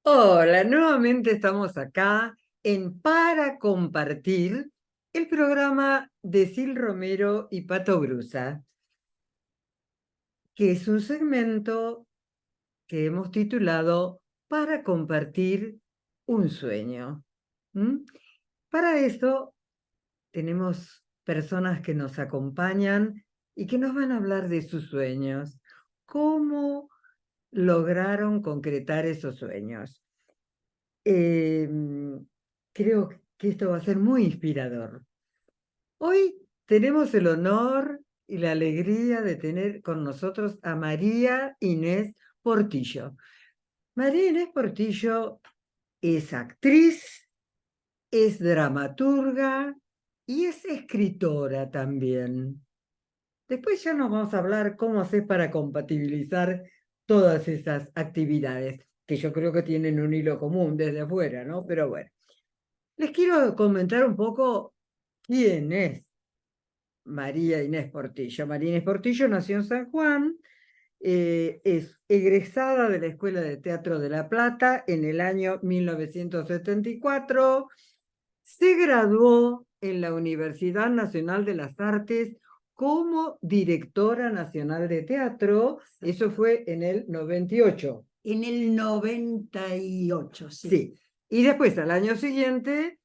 Hola, nuevamente estamos acá en Para Compartir, el programa de Sil Romero y Pato Brusa, que es un segmento que hemos titulado Para Compartir un Sueño. Para eso tenemos personas que nos acompañan y que nos van a hablar de sus sueños, cómo lograron concretar esos sueños. Creo que esto va a ser muy inspirador. Hoy tenemos el honor y la alegría de tener con nosotros a María Inés Portillo. María Inés Portillo es actriz, es dramaturga y es escritora también. Después ya nos vamos a hablar cómo hacer para compatibilizar todas esas actividades, que yo creo que tienen un hilo común desde afuera, ¿no? Pero bueno, les quiero comentar un poco quién es María Inés Portillo. María Inés Portillo nació en San Juan, es egresada de la Escuela de Teatro de La Plata en el año 1974, se graduó en la Universidad Nacional de las Artes como directora nacional de teatro. Eso fue en el 98. En el 98, sí. Sí. Y después, al año siguiente,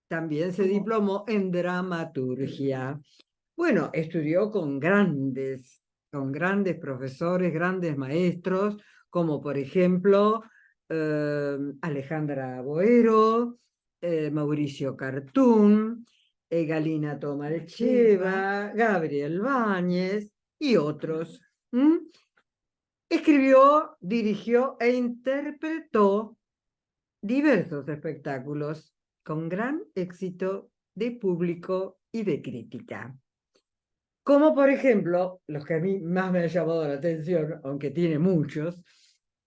también se diplomó en dramaturgia. Bueno, estudió con grandes profesores, grandes maestros, como por ejemplo Alejandra Boero, Mauricio Cartún, Galina Tomalcheva, Gabriel Báñez y otros. Escribió, dirigió e interpretó diversos espectáculos con gran éxito de público y de crítica. Como por ejemplo, los que a mí más me han llamado la atención, aunque tiene muchos,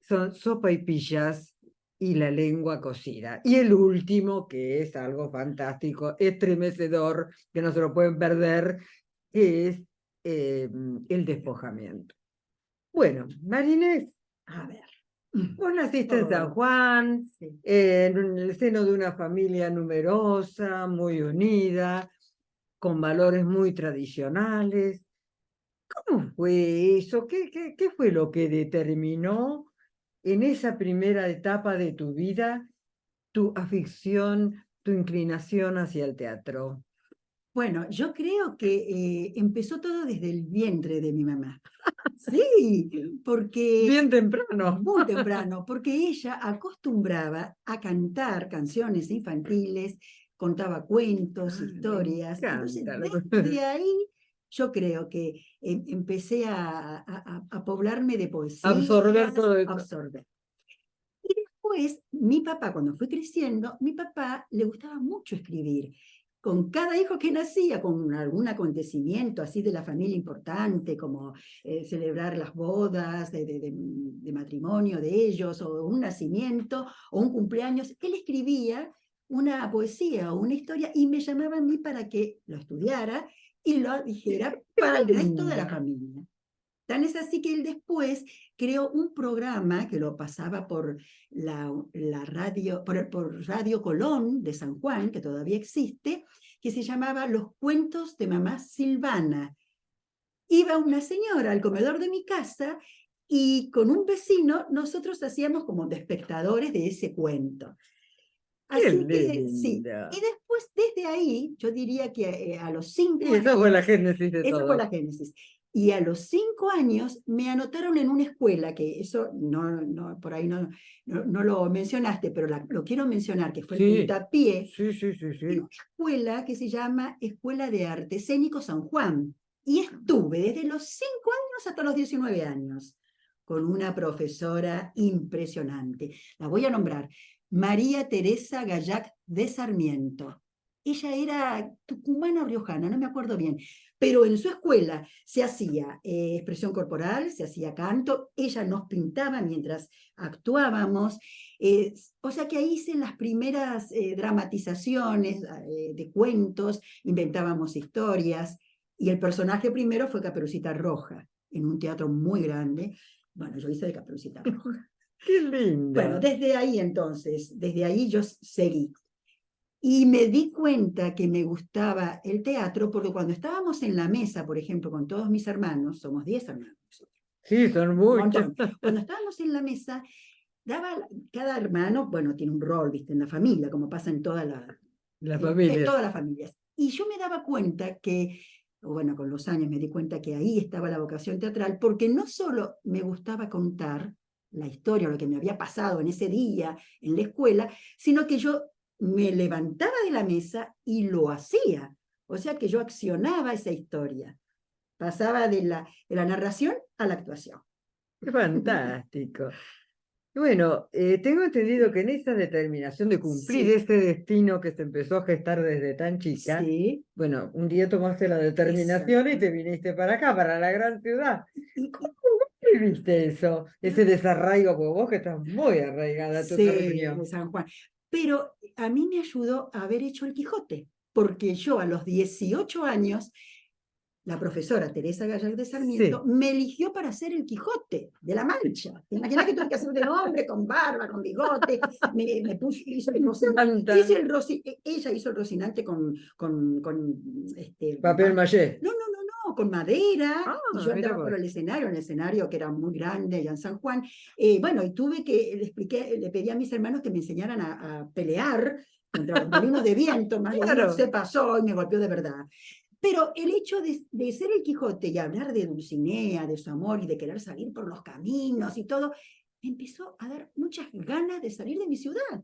son Sopaipillas y La lengua cocida. Y el último, que es algo fantástico, estremecedor, que no se lo pueden perder, que es El despojamiento. Bueno, Marinés, a ver, vos naciste en San Juan, Sí. en el seno de una familia numerosa, muy unida, con valores muy tradicionales. ¿Cómo fue eso? ¿Qué fue lo que determinó en esa primera etapa de tu vida tu afición, tu inclinación hacia el teatro? Bueno, yo creo que empezó todo desde el vientre de mi mamá. Sí, porque Bien temprano. muy temprano, porque ella acostumbraba a cantar canciones infantiles, contaba cuentos, historias. Entonces, desde ahí yo creo que empecé a poblarme de poesía, Absorber todo esto. absorber. Y después, mi papá, cuando fue creciendo, mi papá le gustaba mucho escribir. Con cada hijo que nacía, con algún acontecimiento así de la familia importante, como celebrar las bodas de matrimonio de ellos, o un nacimiento, o un cumpleaños, él escribía una poesía o una historia y me llamaba a mí para que lo estudiara y lo dijera para el resto de la familia. Tan es así que él después creó un programa que lo pasaba por la radio, por Radio Colón de San Juan, que todavía existe, que se llamaba Los Cuentos de Mamá Silvana. Iba una señora al comedor de mi casa y con un vecino nosotros hacíamos como de espectadores de ese cuento. Así que sí. Y después, desde ahí, yo diría que a los 5 años... Eso fue la génesis de todo. Eso fue la génesis. Y a los 5 años me anotaron en una escuela, que eso por ahí no lo mencionaste, pero lo quiero mencionar, que fue el puntapié, en una escuela que se llama Escuela de Arte Escénico San Juan. Y estuve desde los 5 años hasta los 19 años con una profesora impresionante. La voy a nombrar, María Teresa Gallac de Sarmiento. Ella era tucumana o riojana, no me acuerdo bien, pero en su escuela se hacía expresión corporal, se hacía canto, ella nos pintaba mientras actuábamos, o sea que ahí hice las primeras dramatizaciones de cuentos, inventábamos historias, y el personaje primero fue Caperucita Roja, en un teatro muy grande, Bueno, yo hice de Caperucita Roja. Qué Bueno, linda. desde ahí entonces, desde ahí yo seguí. Y me di cuenta que me gustaba el teatro porque cuando estábamos en la mesa, por ejemplo, con todos mis hermanos, somos 10 hermanos, Sí, son un muchas. montón. Cuando estábamos en la mesa, cada hermano, bueno, tiene un rol, viste, en la familia, como pasa en La en familia. todas las familias. Y yo me daba cuenta que, bueno, con los años me di cuenta que ahí estaba la vocación teatral, porque no solo me gustaba contar la historia, lo que me había pasado en ese día en la escuela, sino que yo me levantaba de la mesa y lo hacía. O sea que yo accionaba esa historia. Pasaba de la narración a la actuación. Qué fantástico. Bueno, tengo entendido que en esa determinación de cumplir Sí, ese destino que se empezó a gestar desde tan chica, sí, bueno, un día tomaste la exacto. determinación y te viniste para acá, para la gran ciudad. Y, ¿Cómo viviste eso? Ese desarraigo, porque vos que estás muy arraigada a tu sí, de terruño. San Juan. Pero a mí me ayudó a haber hecho el Quijote, porque yo a los 18 años, la profesora Teresa Gallardo de Sarmiento Sí, me eligió para hacer el Quijote de la Mancha. ¿Te imaginas que tuve que hacer de hombre, con barba, con bigote? Me puso, hizo el Rocinante, tanta ella hizo el Rocinante papel maché. no, no, no, no, con madera, Ah, y yo mira andaba por vos. el escenario, un escenario que era muy grande allá en San Juan. Bueno, y le pedí a mis hermanos que me enseñaran a pelear contra los molinos de viento, más de uno Claro. se pasó y me golpeó de verdad. Pero el hecho de ser el Quijote y hablar de Dulcinea, de su amor y de querer salir por los caminos y todo, me empezó a dar muchas ganas de salir de mi ciudad.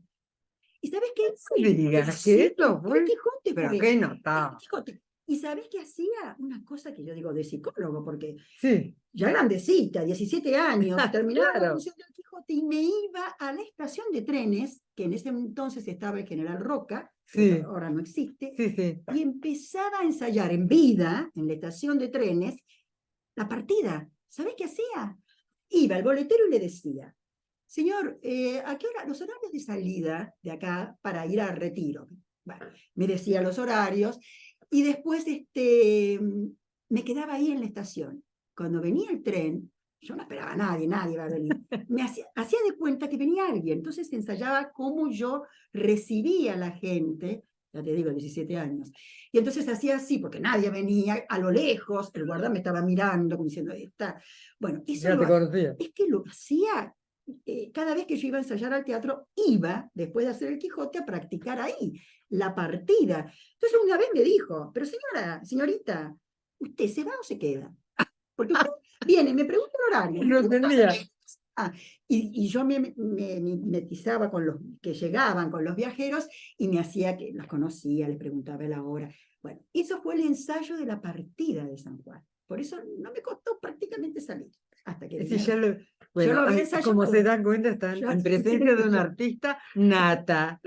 ¿Y sabes qué? No Sí, digas que sí, esto el fue, Quijote pero fue, qué el notado. Quijote. ¿Y sabes qué hacía? Una cosa que yo digo de psicólogo, porque Sí, ya grandecita, 17 años, terminaba la claro. función del Quijote y me iba a la estación de trenes, que en ese entonces estaba el General Roca, que Sí, ahora no existe, sí, sí. y empezaba a ensayar en vida, en la estación de trenes, la partida. ¿Sabes qué hacía? Iba al boletero y le decía, señor, ¿a qué hora? Los horarios de salida de acá para ir a Retiro. Bueno, me decía los horarios y después me quedaba ahí en la estación. Cuando venía el tren, yo no esperaba a nadie, nadie iba a venir. Hacía de cuenta que venía alguien, entonces ensayaba cómo yo recibía a la gente, ya te digo, 17 años. Y entonces hacía así, porque nadie venía, a lo lejos, el guarda me estaba mirando, como diciendo, está. Bueno, Ya te conocía. es que lo hacía cada vez que yo iba a ensayar al teatro, iba, después de hacer el Quijote, a practicar ahí, la partida. Entonces una vez me dijo, pero señora, señorita, ¿usted se va o se queda? Porque usted viene, me pregunta el horario, me No pregunta entendía. y yo me mimetizaba con los que llegaban, con los viajeros, y me hacía que los conocía, les preguntaba la hora. Bueno, eso fue el ensayo de la partida de San Juan. Por eso no me costó prácticamente salir, hasta que Sí, venía. bueno, Yo lo había ensayado. como se dan cuenta, están Yo, en presencia de un artista nata,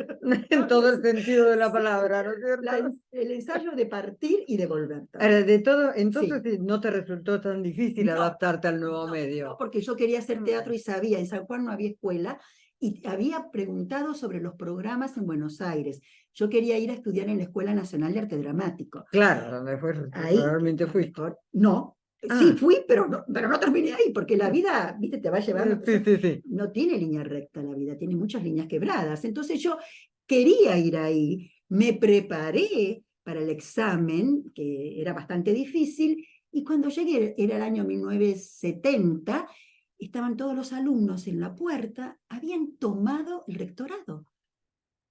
en todo el sentido de la palabra, ¿no es cierto? el ensayo de partir y de volver Ahora, también. de todo, entonces Sí, no te resultó tan difícil no, adaptarte al nuevo no, medio. porque yo quería hacer Mm. teatro y sabía, en San Juan no había escuela y había preguntado sobre los programas en Buenos Aires. Yo quería ir a estudiar en la Escuela Nacional de Arte Dramático. Claro, donde Ahí, realmente la fuiste. mejor, no, sí Ah, fui, pero no terminé ahí, porque la vida, viste, te va llevando, sí, entonces sí, sí. no tiene línea recta la vida, tiene muchas líneas quebradas. Entonces yo quería ir ahí, me preparé para el examen, que era bastante difícil, y cuando llegué, era el año 1970, estaban todos los alumnos en la puerta, habían tomado el rectorado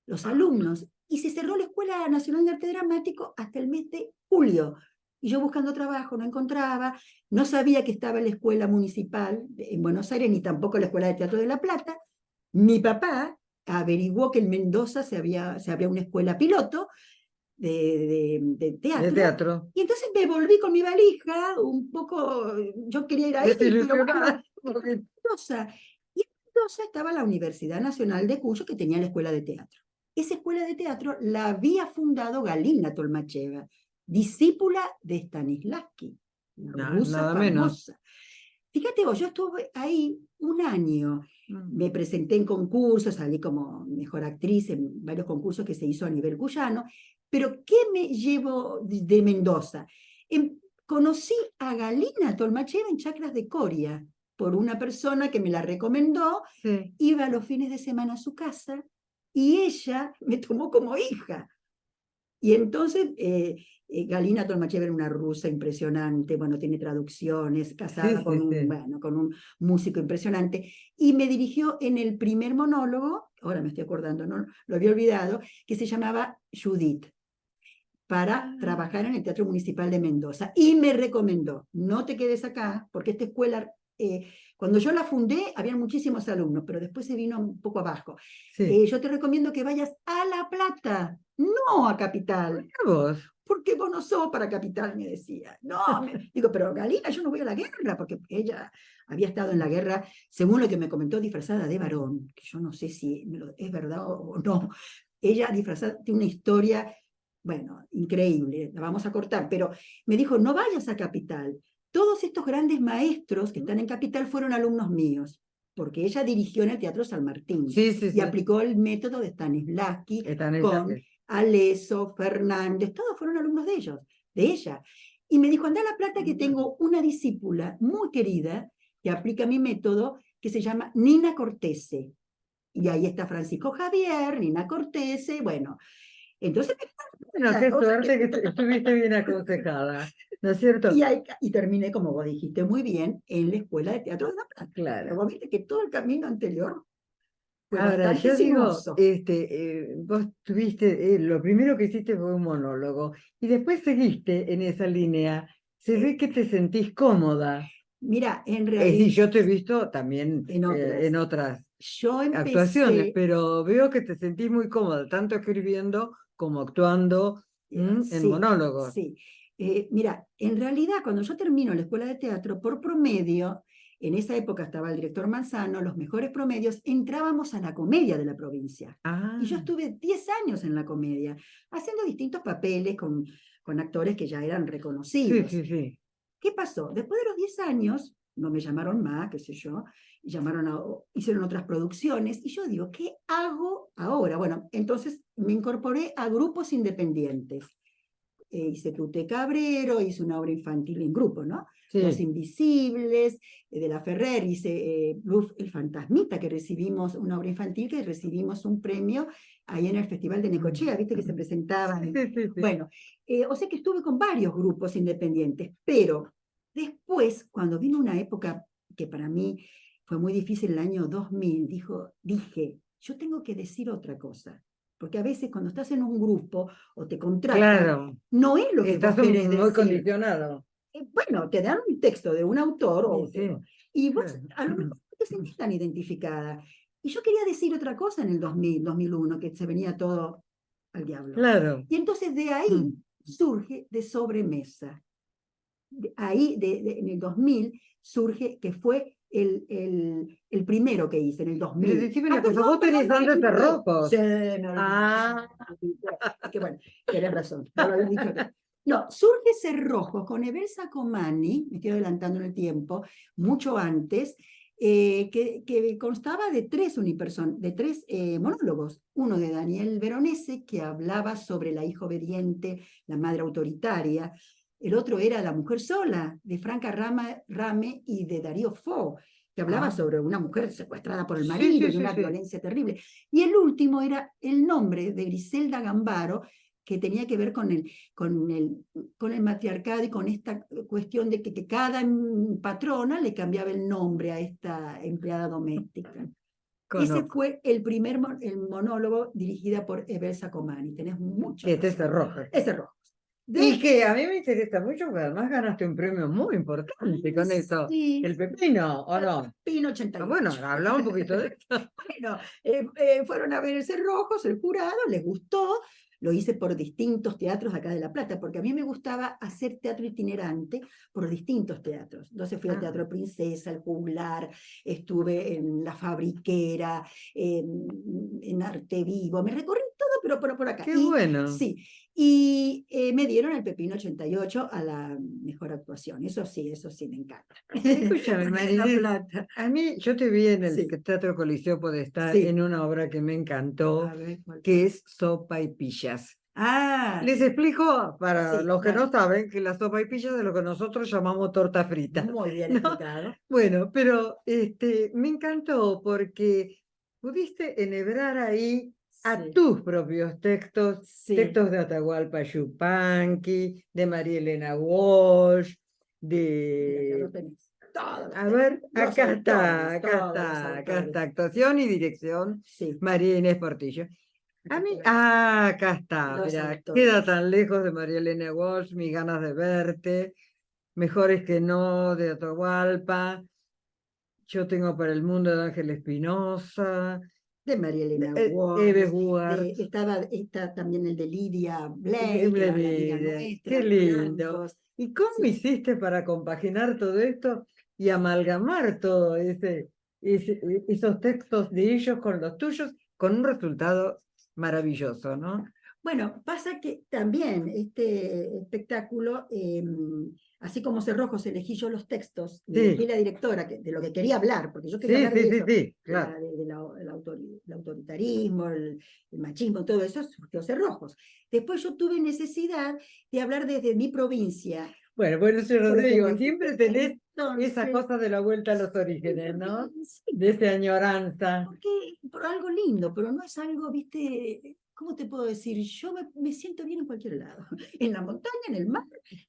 los alumnos, y se cerró la Escuela Nacional de Arte Dramático hasta el mes de julio. Y yo buscando trabajo no encontraba, no sabía que estaba en la Escuela Municipal en Buenos Aires, ni tampoco la Escuela de Teatro de La Plata. Mi papá averiguó que en Mendoza se abría una escuela piloto de De teatro, teatro. y entonces me volví con mi valija, un poco, yo quería ir ahí, pero bueno, Desilusionada. Porque, Mendoza. Y en Mendoza estaba la Universidad Nacional de Cuyo, que tenía la escuela de teatro. Esa escuela de teatro la había fundado Galina Tolmacheva, discípula de Stanislavski, una rusa nada menos. famosa. Fíjate vos, yo estuve ahí un año, Mm. me presenté en concursos, salí como mejor actriz en varios concursos que se hizo a nivel cuyano, pero ¿qué me llevo de Mendoza? Conocí a Galina Tolmacheva en Chacras de Coria. por una persona que me la recomendó, Sí. iba los fines de semana a su casa y ella me tomó como hija. Y entonces Galina Tolmachev era una rusa impresionante, bueno, tiene traducciones, casada Sí, con sí, un, sí. bueno, con un músico impresionante, y me dirigió en el primer monólogo, ahora me estoy acordando, no lo había olvidado, que se llamaba Judith, para trabajar en el Teatro Municipal de Mendoza. Y me recomendó, no te quedes acá, porque esta escuela, cuando yo la fundé, habían muchísimos alumnos, pero después se vino un poco abajo. Sí. Yo te recomiendo que vayas a La Plata, no a Capital, Mira vos. porque vos no sos para Capital, me decía. No, digo, pero Galina, yo no voy a la guerra, porque ella había estado en la guerra, según lo que me comentó, disfrazada de varón, que yo no sé si es verdad o no. Ella disfrazada, tiene una historia, bueno, increíble, la vamos a cortar, pero me dijo, no vayas a Capital. Todos estos grandes maestros que están en Capital fueron alumnos míos, porque ella dirigió en el Teatro San Martín Sí, sí, y sí. aplicó el método de Stanislavski Están ellas. con Aleso, Fernández, todos fueron alumnos de ellos, de ella. Y me dijo, anda a La Plata que tengo una discípula muy querida que aplica mi método, que se llama Nina Cortese. Y ahí está Francisco Javier, Nina Cortese, bueno. Entonces, Bueno, qué suerte que estuviste bien aconsejada, ¿no es cierto? y terminé, como vos dijiste muy bien, en la Escuela de Teatro de La Plata. Claro. Vos viste que todo el camino anterior fue Ahora, bastante yo digo, sinuoso. vos tuviste, lo primero que hiciste fue un monólogo y después seguiste en esa línea. Se ve que te sentís cómoda. Mira, en Es decir, realidad, yo te he visto también en otras. en otras Yo actuaciones, empecé, pero veo que te sentís muy cómoda, tanto escribiendo como actuando en sí, monólogos. sí. Mira, en realidad cuando yo termino la escuela de teatro, por promedio, en esa época estaba el director Manzano, los mejores promedios, entrábamos a la comedia de la provincia. Y yo Ah, estuve 10 años en la comedia, haciendo distintos papeles con actores que ya eran sí, reconocidos. sí, sí. ¿Qué pasó? Después de los 10 años, no me llamaron más, qué sé yo, hicieron otras producciones, y yo digo, ¿qué hago ahora? Bueno, entonces me incorporé a grupos independientes. Hice Tute Cabrero, hice una obra infantil en grupo, ¿no? Los Sí. Invisibles, de la Ferrer, hice Bluff el Fantasmita, que recibimos una obra infantil, que recibimos un premio ahí en el Festival de Necochea, viste que se presentaban. Sí, sí, sí. Bueno, o sea que estuve con varios grupos independientes, pero después, cuando vino una época que para mí fue muy difícil, el año 2000, dije, yo tengo que decir otra cosa. Porque a veces cuando estás en un grupo o te contratan, Claro, no es lo que vos estás querés muy decir. condicionado. Bueno, te dan un texto de un autor Sí, sí. y vos Claro. a lo mejor no te sentís tan identificada. Y yo quería decir otra cosa en el 2000, 2001, que se venía todo al diablo. Claro. Y entonces de ahí surge de sobremesa. Ahí, en el 2000, surge que fue el primero que hice, en el Pero 2000. decime Ah, una cosa, perdón, vos tenés no me antes equivoqué. cerrojos. Sí, me olvidé. Ah, Que bueno, tenés razón, no lo habías dicho acá. No, surge Cerrojos con Ebel Sacomani, me estoy adelantando en el tiempo, mucho antes, que constaba de tres monólogos. Uno de Daniel Veronese, que hablaba sobre la hija obediente, la madre autoritaria. El otro era La mujer sola, de Franca Rame y de Darío Fo, que hablaba sobre una mujer secuestrada por el sí, marido sí, y sí, una sí. violencia terrible. Y el último era El nombre, de Griselda Gambaro, que tenía que ver con el matriarcado y con esta cuestión de que cada patrona le cambiaba el nombre a esta empleada doméstica. Ese Conozco. fue el primer el monólogo dirigida por Ebel Sacomani. Tenés mucha Este es razón. cerrojos. Ese rojo. Y que a mí me interesa mucho porque además ganaste un premio muy importante con eso. Sí, ¿El pepino o no? Pino Ah, 88. bueno, hablamos un poquito de eso. Bueno, fueron a ver ese Rojos, el jurado, les gustó, lo hice por distintos teatros acá de La Plata, porque a mí me gustaba hacer teatro itinerante por distintos teatros. Entonces fui al Teatro Princesa, al Juglar, estuve en La Fabriquera, en Arte Vivo, me recorrí todo, pero por acá. Qué Y bueno. sí, y me dieron el Pepino 88 a la mejor actuación. Eso sí me encanta. Escúchame, Porque es La Marinés, Plata. a mí, yo te vi en el Sí, Teatro Coliseo Podestá sí. en una obra que me A encantó, ver, ¿cuál que fue? es Sopa y Pillas. Les explico, para sí, los que dale. no saben, que la sopaipilla es lo que nosotros llamamos torta frita, Muy bien ¿no? explicado. Bueno, pero me encantó porque pudiste enhebrar ahí a Sí, tus propios textos, sí. textos de Atahualpa Yupanqui, de María Elena Walsh, Mira, acá de... lo tenés. Todos los A textos, ver, los autores, todos los acá autores. está, actuación y dirección, Sí, María Inés Portillo. A acá mí, están acá está, los mira, queda autores. tan lejos de María Elena Walsh, mis ganas de verte, mejores que no, de Atahualpa, yo tengo para el mundo de Ángel Espinosa, De María de Elena Eve Walsh, Ward, está también el de Lidia Blake, que era la amiga Mira, qué nuestra, Los lindo. Blancos. ¿Y cómo Sí, hiciste para compaginar todo esto y amalgamar todo esos textos de ellos con los tuyos, con un resultado maravilloso, ¿no? bueno, pasa que también este espectáculo, así como Cerrojos, elegí yo los textos y elegí Sí, la directora de lo que quería hablar, porque yo quería sí, hablar sí, de sí, eso, sí, de claro. el autoritarismo, el machismo, todo eso surgió Cerrojos. Después yo tuve necesidad de hablar desde mi provincia, Bueno, por eso yo no te porque digo, siempre tenés esa entonces, cosa de la vuelta a los orígenes, ¿no? sí, De esa añoranza. porque por algo lindo, pero no es algo, viste, ¿cómo te puedo decir? Yo me siento bien en cualquier lado, en la montaña, en el mar,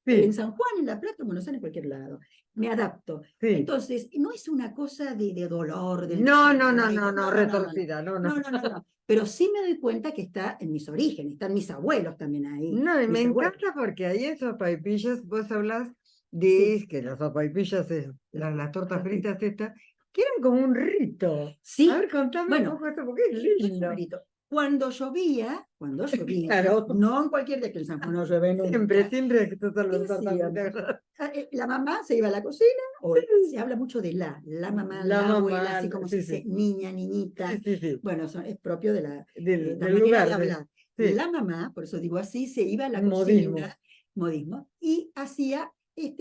en Sí, San Juan, en La Plata, en Buenos Aires, en cualquier lado. Me adapto. sí. Entonces, no es una cosa de dolor, del No, no, no, desarraigo, no, no, no, no, no, no, no, retorcida, no, no. no, no, no, no. Pero sí me doy cuenta que está en mis orígenes, están mis abuelos también ahí, No, y me mis abuelos. encanta porque ahí en sopaipillas vos hablas Sí, de que las sopaipillas, las tortas fritas estas, que eran como un rito. A sí, ver, contame un bueno, poco esto porque es lindo. favorito. Cuando llovía, Claro, no en cualquier día que en San Juan no llueve siempre, nunca, siempre que te ¿qué salen tortas hacíamos? fritas, ¿verdad? La mamá se iba a la cocina, o se habla mucho de la mamá, La la abuela, mamá, así como se sí, dice sí, niña, sí, niñita. sí, sí, Bueno, es propio de la del manera de lugar, de, hablar. sí, La mamá, por eso digo así, se iba a la un modismo. cocina, modismo, y hacía,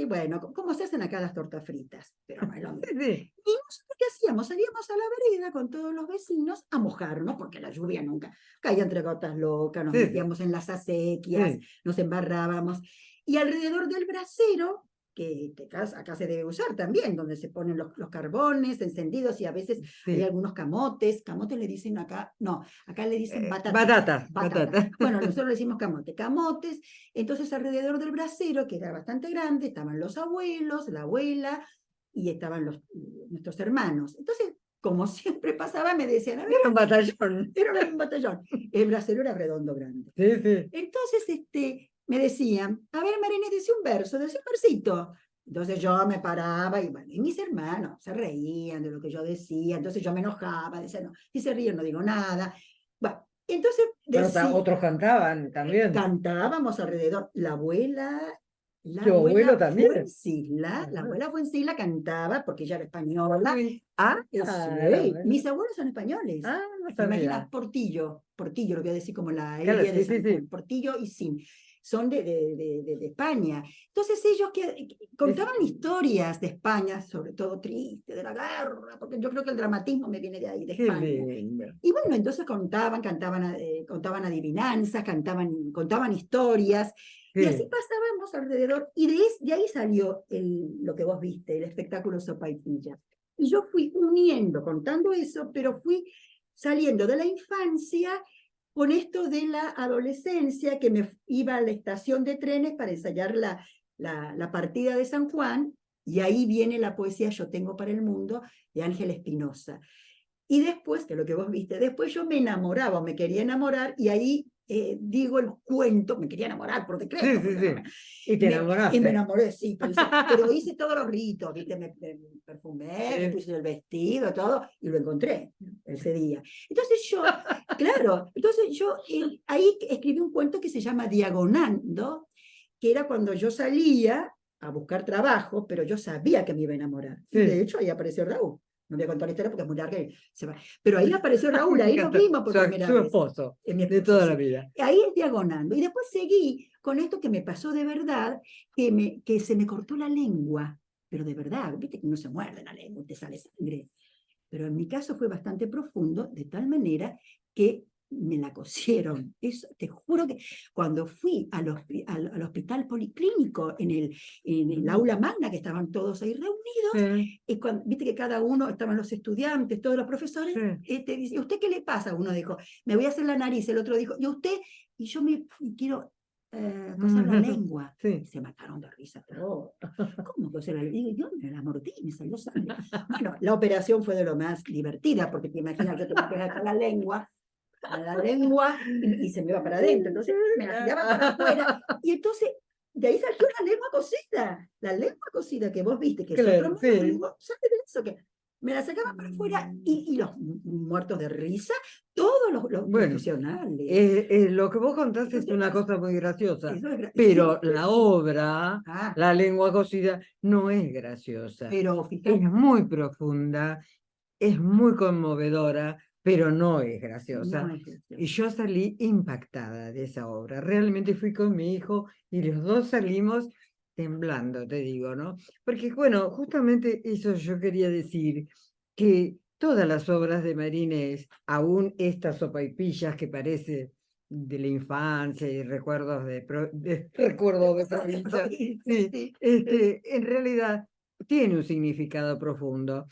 bueno, como se hacen acá las tortas fritas, pero no es lo Sí, mismo. sí, Y nosotros, ¿qué hacíamos? Salíamos a la vereda con todos los vecinos a mojarnos, porque la lluvia nunca caía entre gotas locas, nos sí, sí, metíamos en las acequias, sí, nos embarrábamos. Y alrededor del brasero, que acá se debe usar también, donde se ponen los carbones encendidos y a veces hay sí. algunos camotes le dicen acá, no, acá le dicen batatitas, Batatas, batata. batatas. Bueno, nosotros le decimos camotes. Entonces alrededor del brasero, que era bastante grande, estaban los abuelos, la abuela, y estaban nuestros hermanos. Entonces, como siempre pasaba, me decían, a ver, Era un batallón. era un batallón. El brasero era redondo grande. Sí, sí. Entonces, me decían, a ver, Marines, decía un verso, decía un versito. Entonces yo me paraba y, bueno, y mis hermanos se reían de lo que yo decía, entonces yo me enojaba, decía, no, si se ríen no digo nada. Bueno, entonces Pero decía, otros cantaban también. cantábamos alrededor. La Tu abuelo abuela también. La Ajá. abuela Fuencila cantaba porque ella era española. Sí, Bueno. mis abuelos son españoles. No ¿Te imaginas? sabía. Portillo, lo voy a decir como la Claro, Elia de sí, sí, San Juan, sí. Portillo y Sim. Son de España. Entonces ellos que Es, contaban historias de España, sobre todo triste, de la guerra, porque yo creo que el dramatismo me viene de ahí, de qué España. lindo. Y bueno, entonces contaban adivinanzas, contaban historias, y así Sí, pasábamos alrededor, y de ahí salió lo que vos viste, el espectáculo Sopaipilla. Y yo fui uniendo, contando eso, pero fui saliendo de la infancia con esto de la adolescencia, que me iba a la estación de trenes para ensayar la partida de San Juan, y ahí viene la poesía Yo tengo para el mundo, de Ángel Espinosa. Y después, que lo que vos viste, después yo me enamoraba, me quería enamorar, y ahí digo el cuento, me quería enamorar por sí, decreto, sí, porque no sí. Y te y me enamoraste. enamoré, sí, pero hice todos los ritos, ¿viste? Me perfumé, me Sí. puse el vestido, todo, y lo encontré ese día. Entonces yo, claro, ahí escribí un cuento que se llama Diagonando, que era cuando yo salía a buscar trabajo, pero yo sabía que me iba a enamorar. Y de Sí. hecho ahí apareció Raúl. No voy a contar la historia porque es muy larga y se va. Pero ahí apareció Raúl, Me ahí nos encanta. vimos por primera Su vez. esposo Es mi de esposo, toda la sí. vida. Ahí es diagonando. Y después seguí con esto que me pasó de verdad, que se me cortó la lengua. Pero de verdad, viste que no se muerde la lengua, te sale sangre. Pero en mi caso fue bastante profundo, de tal manera que me la cosieron. Eso, te juro que cuando fui al hospital policlínico, en el aula magna, que estaban todos ahí reunidos, Sí, y viste que cada uno, estaban los estudiantes, todos los profesores, sí. te dice, ¿y usted qué le pasa? Uno dijo, me voy a hacer la nariz, el otro dijo, ¿y usted? Y yo me quiero coser la lengua. Sí. Y se mataron de risa todos. ¿Cómo coser la lengua? Digo, yo me la mordí, me salió sangre. Bueno, la operación fue de lo más divertida, porque te imaginas, yo tenía que dejar la lengua y se me iba para adentro. Entonces me la tiraba para afuera. Y entonces de ahí salió la lengua cosida. La lengua cosida que vos viste, que es otro Claro, mundo, sí. digo, ¿sabes de eso? Que me la sacaba para afuera y los muertos de risa, todos los Bueno, profesionales. lo que vos contás es Entonces, una cosa muy graciosa, eso es pero sí, la obra, ah, La lengua cosida, no es graciosa. pero Es fíjate, muy profunda, es muy conmovedora, pero no es no graciosa. es Y gracioso. yo salí impactada de esa obra. Realmente fui con mi hijo y los dos salimos temblando, te digo, ¿no? Porque, bueno, justamente eso yo quería decir, que todas las obras de Marinés, aún estas sopaipillas que parece de la infancia y recuerdos recuerdos de provincia, Sí, sí, sí, en realidad tiene un significado profundo.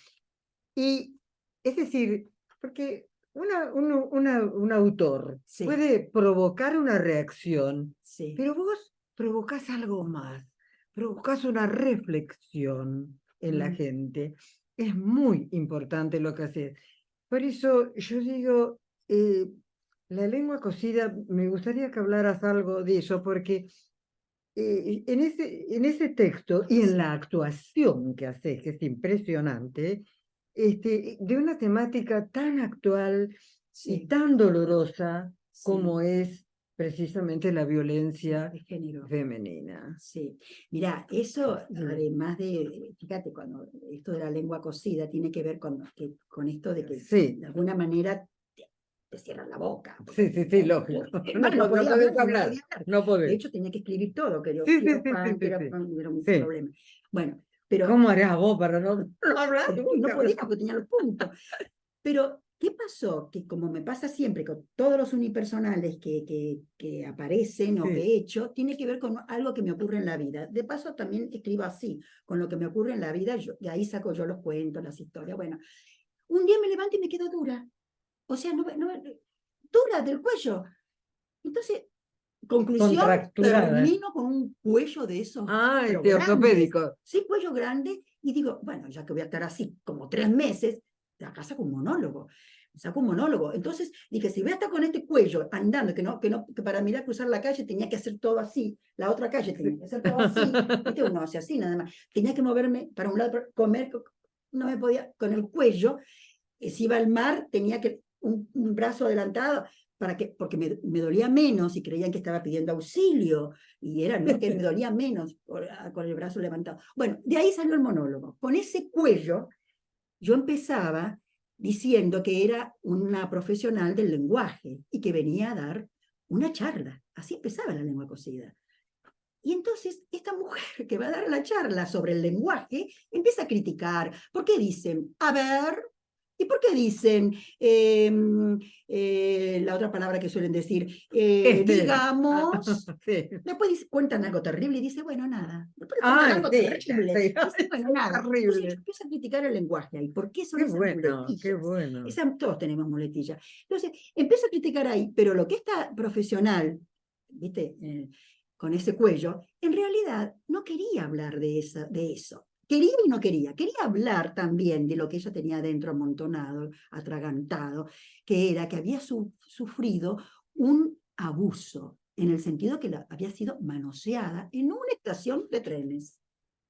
Y es decir, porque un autor sí, puede provocar una reacción, sí, pero vos provocás algo más, provocás una reflexión en la mm, gente. Es muy importante lo que haces. Por eso yo digo, eh, la lengua cocida, me gustaría que hablaras algo de eso, porque en ese texto y en sí, la actuación que haces, que es impresionante, de una temática tan actual y sí, tan dolorosa sí, como es precisamente la violencia de género. femenina. Sí, mira, eso Mm. además de, fíjate, cuando esto de la lengua cocida tiene que ver con esto de que Sí, de alguna manera te cierran la boca, porque sí, sí, sí, lógico. No, no no podía hablar, podés no hablar, podía hablar. no De podés. hecho, tenía que escribir todo, Sí, sí, quiero sí, sí, pan, sí, sí. era un Sí. problema. Bueno, pero ¿Cómo harás vos para no hablar no nunca? podía porque tenía los puntos. Pero, ¿qué pasó? Que como me pasa siempre con todos los unipersonales que aparecen o que Sí. he hecho, tiene que ver con algo que me ocurre en la vida. De paso, también escribo así, con lo que me ocurre en la vida, de ahí saco yo los cuentos, las historias. Bueno, un día me levanto y me quedo dura. O sea, dura del cuello. Entonces, conclusión, Contracturada. termino con un cuello de esos, Ah, pero grandes. ortopédico. Sí, cuello grande. Y digo, bueno, ya que voy a estar así como 3 meses, acá saco un monólogo. Saco un monólogo. Entonces dije, si voy a estar con este cuello andando, que para mirar cruzar la calle tenía que hacer todo así, la otra calle tenía que hacer todo así, ¿viste? Uno hace así nada más. Tenía que moverme para un lado, para comer, no me podía, con el cuello. Si iba al mar, tenía que un brazo adelantado porque me dolía menos y creían que estaba pidiendo auxilio, y era, ¿no? Que me dolía menos con el brazo levantado. Bueno, de ahí salió el monólogo. Con ese cuello, yo empezaba diciendo que era una profesional del lenguaje y que venía a dar una charla. Así empezaba la lengua cocida. Y entonces esta mujer que va a dar la charla sobre el lenguaje empieza a criticar. ¿Por qué dicen, a ver? ¿Y por qué dicen la otra palabra que suelen decir, Ah, digamos? sí. Después cuentan algo terrible y dice, bueno, nada. Después cuentan Ay, algo sí, ya terrible. sé. Dice, bueno, Es nada. Entonces yo terrible. empiezo a criticar el lenguaje ahí. ¿Por qué son Qué esas bueno, qué muletillas? bueno. Todos tenemos muletillas. Entonces, empiezo a criticar ahí, pero lo que esta profesional, ¿viste? Con ese cuello, en realidad no quería hablar de eso. Quería y no quería. Quería hablar también de lo que ella tenía dentro amontonado, atragantado, que era que había sufrido un abuso, en el sentido que había sido manoseada en una estación de trenes.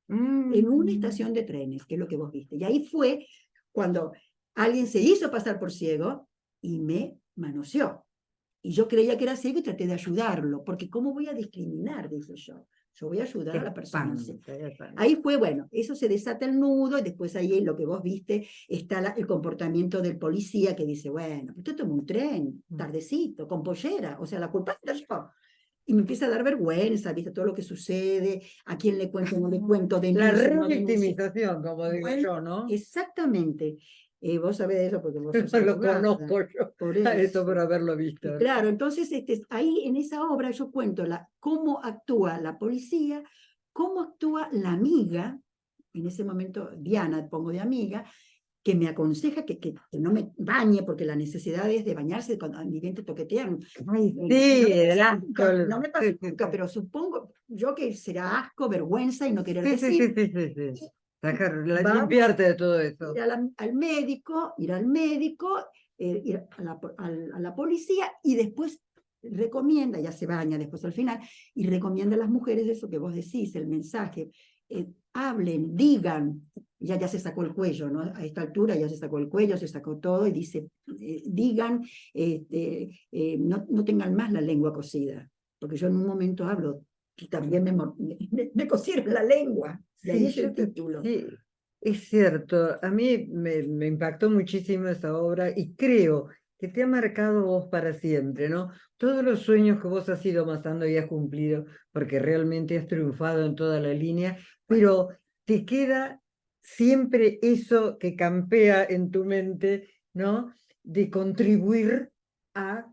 En una Mm. estación de trenes, que es lo que vos viste. Y ahí fue cuando alguien se hizo pasar por ciego y me manoseó. Y yo creía que era ciego y traté de ayudarlo, porque ¿cómo voy a discriminar? Dije yo. Yo voy a ayudar Qué a la persona. espanto, qué espanto. Ahí fue, bueno, eso se desata el nudo y después ahí lo que vos viste está el comportamiento del policía que dice, bueno, usted toma un tren, tardecito, con pollera, o sea, la culpa era yo. Y me empieza a dar vergüenza, viste todo lo que sucede, a quién le cuento, no le cuento, La denuncio, no denuncio. revictimización, como digo Bueno, yo, ¿no? exactamente. Vos sabés de eso porque vos sos Lo abogada, conozco yo, por a eso por eso. haberlo Y visto. claro, entonces ahí en esa obra yo cuento cómo actúa la policía, cómo actúa la amiga, en ese momento Diana, pongo de amiga, que me aconseja que no me bañe, porque la necesidad es de bañarse cuando ni bien te toquetean. Ay, No sí, me el pasa asco. nunca, no me pasa Sí, sí, nunca, sí. pero supongo yo que será asco, vergüenza y no querer Sí, sí, sí, decir. sí, sí, sí. Sacar, Vamos limpiarte de todo eso. ir al médico, ir a la policía y después recomienda, ya se baña después al final, y recomienda a las mujeres eso que vos decís, el mensaje, hablen, digan, ya se sacó el cuello, ¿no? A esta altura ya se sacó el cuello, se sacó todo y dice, digan, no tengan más la lengua cosida, porque yo en un momento hablo y también me cosieron la lengua, de ahí Sí, es el título. sí, es cierto. A mí me impactó muchísimo esa obra y creo que te ha marcado vos para siempre, ¿no? Todos los sueños que vos has ido amasando y has cumplido, porque realmente has triunfado en toda la línea, pero te queda siempre eso que campea en tu mente, ¿no? De contribuir a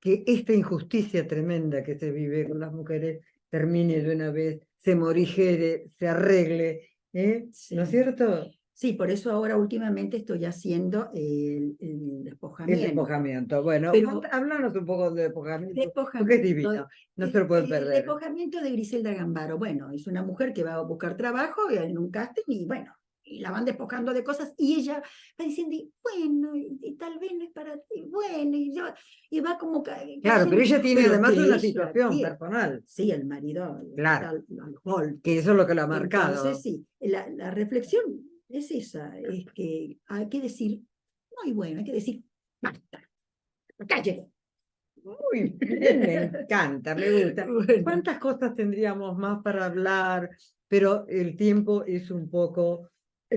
que esta injusticia tremenda que se vive con las mujeres termine de una vez, se morigere, se arregle, Sí. ¿no es cierto? Sí, por eso ahora últimamente estoy haciendo el El despojamiento. despojamiento. Bueno, Pero háblanos un poco de despojamiento, porque es despojamiento, divino, no se lo pueden el perder. despojamiento de Griselda Gambaro. Bueno, es una mujer que va a buscar trabajo en un casting y bueno, y la van despojando de cosas y ella va diciendo, y bueno, y tal vez no es para ti, bueno, y va como Claro, pero ella tiene pero además que una ella situación quiere. personal, Sí, el marido está claro, al golpe. que eso es lo que lo ha Entonces, marcado. sí, la reflexión es esa, es que hay que decir, muy bueno, hay que decir, basta, cállate. Muy bien, me encanta, me gusta. Bueno, ¿Cuántas cosas tendríamos más para hablar? Pero el tiempo es un poco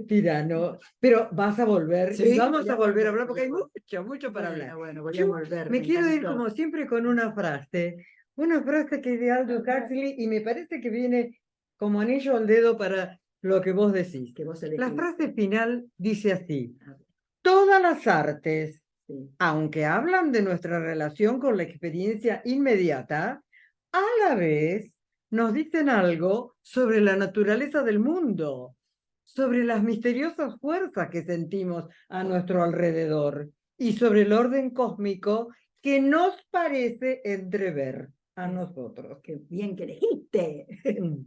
tirano. Pero vas a volver y sí, vamos voy a a volver a volver, hablar voy porque a hay volver. mucho, mucho para hablar. Bueno, voy a Yo volver, me me quiero ir encantó. como siempre con una frase que es de Aldous Huxley y me parece que viene como anillo al dedo para lo que vos decís. Que vos La elegís. frase final dice así: todas las artes, Sí. aunque hablan de nuestra relación con la experiencia inmediata, a la vez nos dicen algo sobre la naturaleza del mundo, sobre las misteriosas fuerzas que sentimos a nuestro alrededor y sobre el orden cósmico que nos parece entrever a nosotros. Qué bien que elegiste.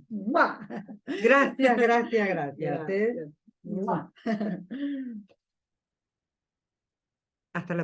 ¡Mua! Gracias, gracias, gracias. Gracias. ¡Mua! Hasta la próxima.